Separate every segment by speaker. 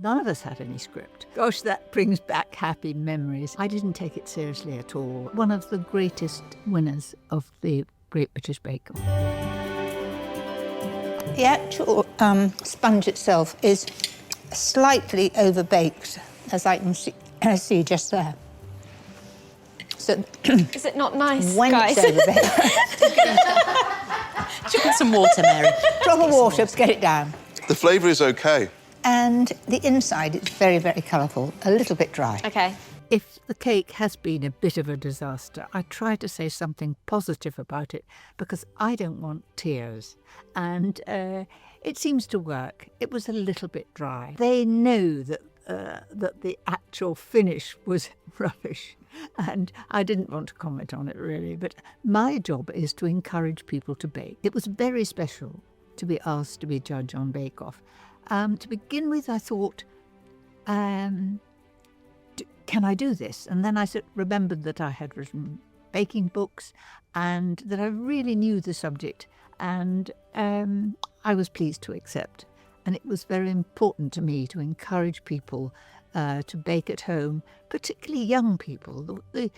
Speaker 1: None of us had any script. Gosh, that brings back happy memories. I didn't take it seriously at all. One of the greatest winners of the Great British Bake Off.
Speaker 2: The actual sponge itself is slightly overbaked, as I can see just there. So
Speaker 3: is it not nice,
Speaker 2: when
Speaker 3: guys?
Speaker 2: It's overbaked.
Speaker 4: Do you want some water, Mary?
Speaker 2: Drop of water to get it down.
Speaker 5: The flavour is OK.
Speaker 2: And the inside is very, very colourful, a little bit dry.
Speaker 3: OK.
Speaker 1: If the cake has been a bit of a disaster, I try to say something positive about it because I don't want tears. And it seems to work. It was a little bit dry. They know that the actual finish was rubbish, and I didn't want to comment on it really, but my job is to encourage people to bake. It was very special to be asked to be judge on Bake Off. To begin with, I thought, can I do this? And then I remembered that I had written baking books and that I really knew the subject, and I was pleased to accept. And it was very important to me to encourage people to bake at home, particularly young people, the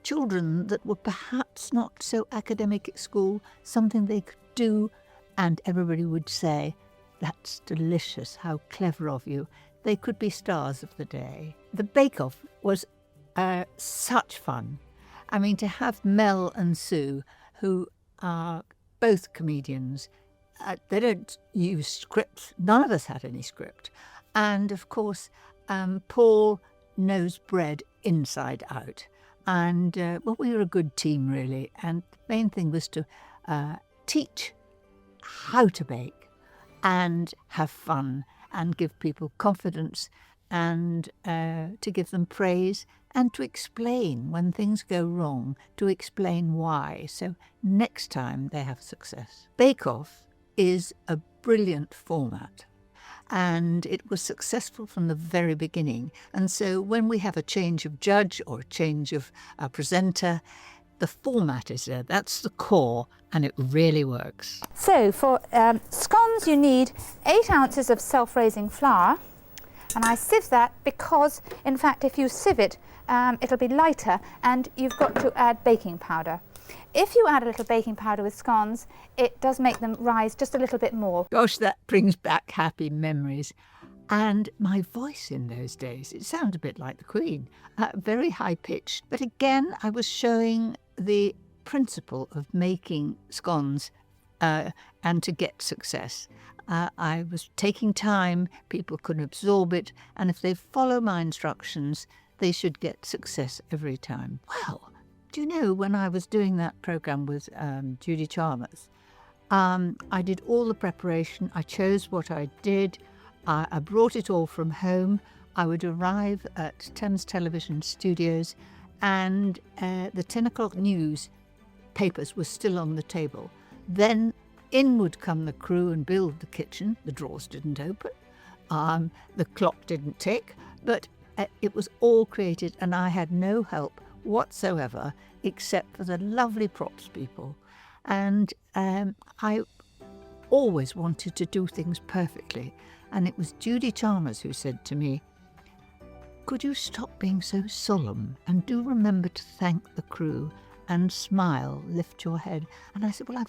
Speaker 1: children that were perhaps not so academic at school, something they could do, and everybody would say, "That's delicious, how clever of you." They could be stars of the day. The Bake Off was such fun. I mean, to have Mel and Sue, who are both comedians, they don't use scripts. None of us had any script. And of course, Paul knows bread inside out. And, well, we were a good team, really. And the main thing was to teach how to bake and have fun and give people confidence and to give them praise and to explain when things go wrong, to explain why. So next time they have success. Bake Off is a brilliant format, and it was successful from the very beginning. And so when we have a change of judge or a change of presenter, the format is there. That's the core, and it really works.
Speaker 6: So for scones you need 8 ounces of self-raising flour, and I sieve that because, in fact, if you sieve it, it'll be lighter, and you've got to add baking powder. If you add a little baking powder with scones, it does make them rise just a little bit more.
Speaker 1: Gosh, that brings back happy memories. And my voice in those days, it sounds a bit like the Queen, very high-pitched. But again, I was showing the principle of making scones and to get success. I was taking time, people could absorb it, and if they follow my instructions, they should get success every time. Well, do you know, when I was doing that programme with Judith Chalmers, I did all the preparation, I chose what I did, I brought it all from home. I would arrive at Thames Television Studios and the 10 o'clock news papers were still on the table. Then in would come the crew and build the kitchen. The drawers didn't open, the clock didn't tick, but it was all created and I had no help whatsoever except for the lovely props people. And I always wanted to do things perfectly. And it was Judith Chalmers who said to me, "Could you stop being so solemn and do remember to thank the crew and smile, lift your head?" And I said, "Well,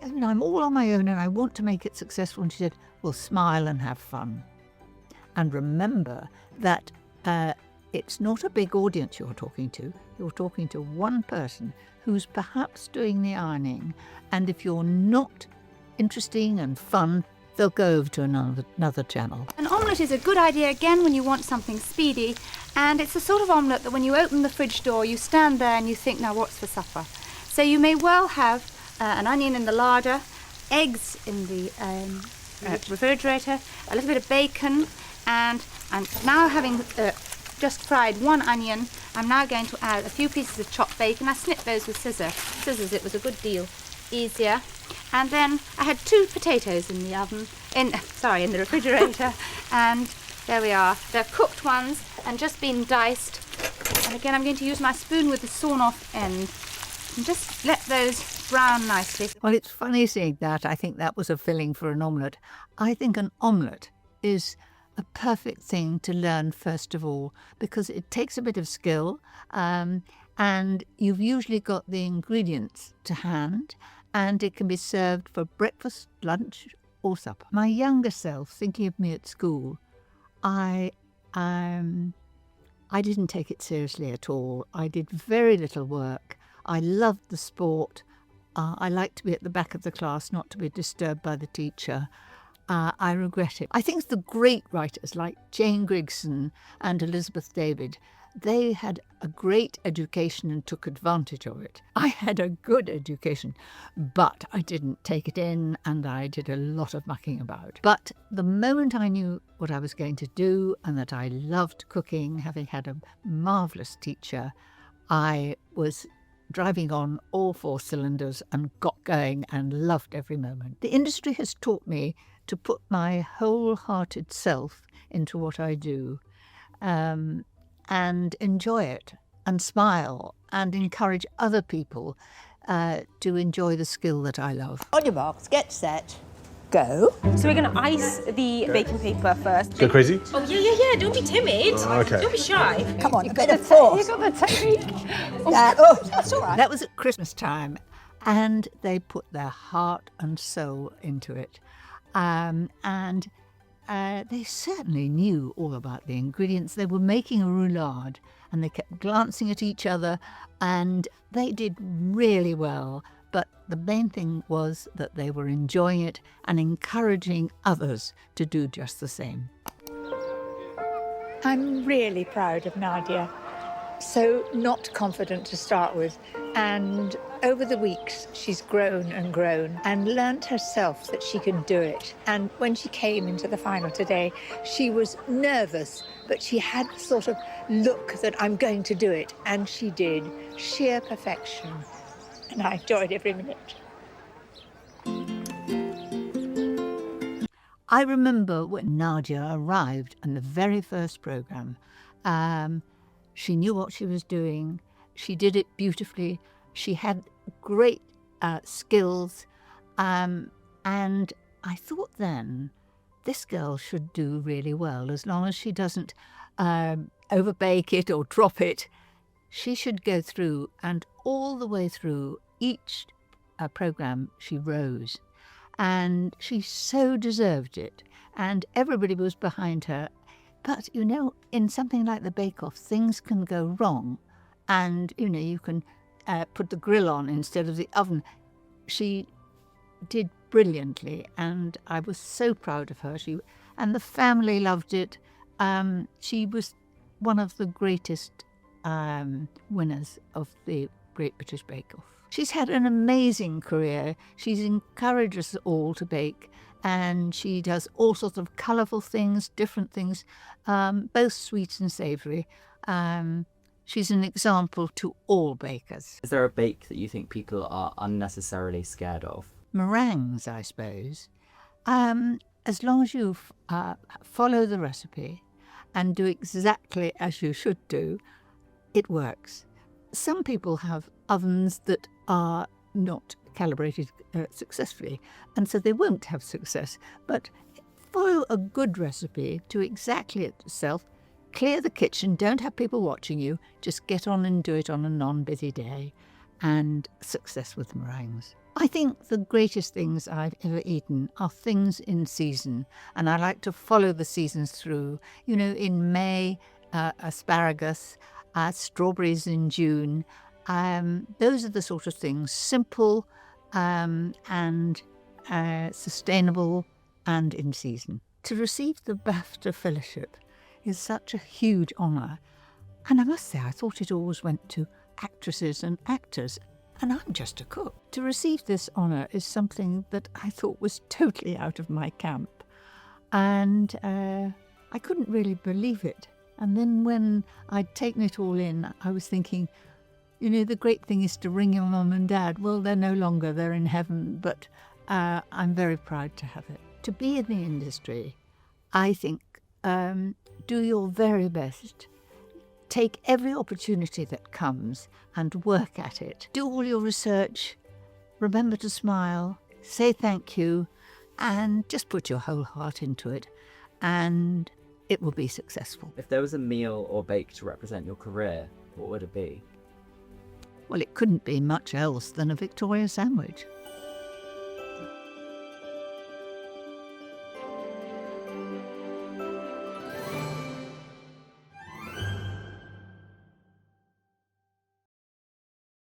Speaker 1: I'm all on my own and I want to make it successful." And she said, "Well, smile and have fun. And remember that it's not a big audience you're talking to. You're talking to one person who's perhaps doing the ironing. And if you're not interesting and fun, they'll go over to another channel."
Speaker 6: An omelette is a good idea again when you want something speedy, and it's the sort of omelette that when you open the fridge door you stand there and you think, now what's for supper? So you may well have an onion in the larder, eggs in the refrigerator, a little bit of bacon, and I'm now having just fried one onion. I'm now going to add a few pieces of chopped bacon. I snipped those with scissors. It was a good deal easier. And then I had 2 potatoes in the oven, in the refrigerator, and there we are. They're cooked ones and just been diced. And again, I'm going to use my spoon with the sawn-off end and just let those brown nicely.
Speaker 1: Well, it's funny seeing that. I think that was a filling for an omelette. I think an omelette is a perfect thing to learn first of all, because it takes a bit of skill, and you've usually got the ingredients to hand, and it can be served for breakfast, lunch or supper. My younger self, thinking of me at school, I didn't take it seriously at all. I did very little work. I loved the sport. I liked to be at the back of the class, not to be disturbed by the teacher. I regret it. I think the great writers like Jane Grigson and Elizabeth David, they had a great education and took advantage of it. I had a good education, but I didn't take it in, and I did a lot of mucking about. But the moment I knew what I was going to do and that I loved cooking, having had a marvellous teacher, I was driving on all 4 cylinders and got going and loved every moment. The industry has taught me to put my wholehearted self into what I do, and enjoy it and smile and encourage other people to enjoy the skill that I love.
Speaker 2: On your marks, get set, go.
Speaker 3: So we're going to ice the baking paper first.
Speaker 5: Go crazy?
Speaker 3: Oh, yeah. Don't be timid.
Speaker 5: Okay.
Speaker 3: Don't be shy.
Speaker 2: Come on, a bit of force.
Speaker 1: You got the technique.
Speaker 2: That's all right.
Speaker 1: That was at Christmas time, and they put their heart and soul into it. And they certainly knew all about the ingredients. They were making a roulade, and they kept glancing at each other, and they did really well. But the main thing was that they were enjoying it and encouraging others to do just the same.
Speaker 7: I'm really proud of Nadiya. So not confident to start with, and over the weeks she's grown and learnt herself that she can do it. And when she came into the final today, she was nervous, but she had the sort of look that I'm going to do it, and she did. Sheer perfection, and I enjoyed every minute.
Speaker 1: I remember when Nadiya arrived in the very first programme. She knew what she was doing. She did it beautifully. She had great skills. And I thought then, this girl should do really well, as long as she doesn't overbake it or drop it. She should go through, and all the way through each programme she rose. And she so deserved it. And everybody was behind her. But, you know, in something like the bake-off, things can go wrong. And, you know, you can put the grill on instead of the oven. She did brilliantly, and I was so proud of her. And the family loved it. She was one of the greatest winners of the Great British Bake-Off. She's had an amazing career. She's encouraged us all to bake, and she does all sorts of colourful things, different things, both sweet and savoury. She's an example to all bakers.
Speaker 8: Is there a bake that you think people are unnecessarily scared of?
Speaker 1: Meringues, I suppose. As long as you follow the recipe and do exactly as you should do, it works. Some people have ovens that are not calibrated successfully, and so they won't have success. But follow a good recipe, do exactly it yourself, clear the kitchen, don't have people watching you, just get on and do it on a non-busy day, and success with meringues. I think the greatest things I've ever eaten are things in season, and I like to follow the seasons through. You know, in May, asparagus, strawberries in June. Those are the sort of things, simple and sustainable and in season. To receive the BAFTA fellowship is such a huge honour. And I must say, I thought it always went to actresses and actors, and I'm just a cook. To receive this honour is something that I thought was totally out of my camp. And I couldn't really believe it. And then when I'd taken it all in, I was thinking, you know, the great thing is to ring your mum and dad. Well, they're no longer, they're in heaven, but I'm very proud to have it. To be in the industry, I think, do your very best. Take every opportunity that comes and work at it. Do all your research, remember to smile, say thank you, and just put your whole heart into it. And it will be successful.
Speaker 8: If there was a meal or bake to represent your career, what would it be?
Speaker 1: Well, it couldn't be much else than a Victoria sandwich.